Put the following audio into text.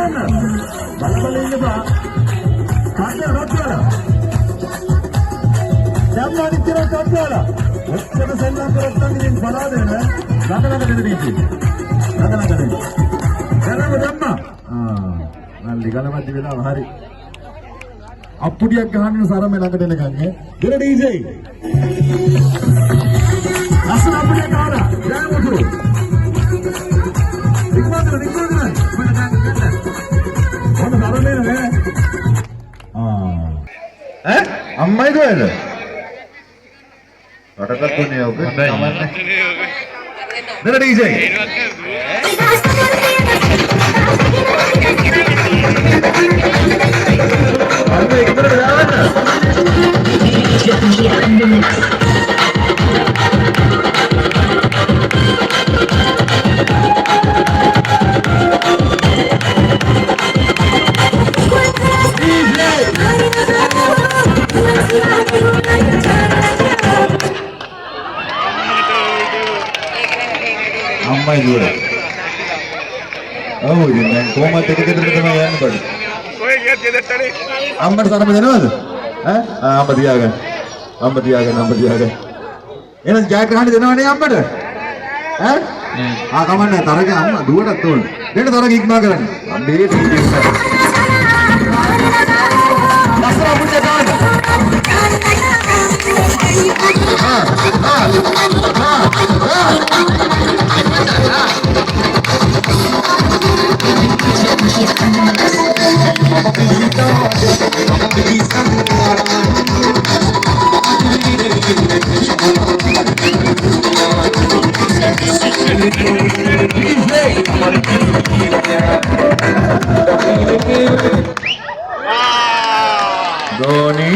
දාන්න. බලබල ඉන්න බා. කාටද රොට්ටුවල? දැන් අනිත් කෙනා රොට්ටුවල. ඔච්චර සෙල්ලම් කරත් නම් ඉතින් බලාද නේ. ළඟ දෙන්නේ. ළඟ දෙන්නේ. කරම ධම්මා. නල්ලි ගලමැදි වෙලාව හරි. අප්පුඩියක් ගහන්න සරම ළඟට එනකන් ඈ. දෙන ඩීජේ. අසල අප්පුඩියක් ගහලා. ජයමුතු. ඉක්මනට මම ගන්න. මොන දරන්නේ නේ? ඈ? අම්මයි දුවේද? රටකට කොනේ ඔබ තමන්නේ. දෙන ඩීජේ. අන්න එකතර දාන්න. අම්මයි දුවේ. ඔව් ඉතින් දැන් කොහමද එක ගෙදරට තමයි යන්න බඩ. ඔය ගියත් ගෙදරටනේ. අම්මට තරම දෙනවද? ඈ? අම්ම තියාගන්න. අම්ම තියාගන්න. එහෙනම් ජයග්‍රහණ දෙනවනේ අම්මට? ඈ? කමන්නේ තරගේ අම්මා දුවටත් ඕන. දෙන්න තරගේ ඉක්මා කරන්න. අම්මේ ලස්සන පුඩිය දාන්න. Dhoni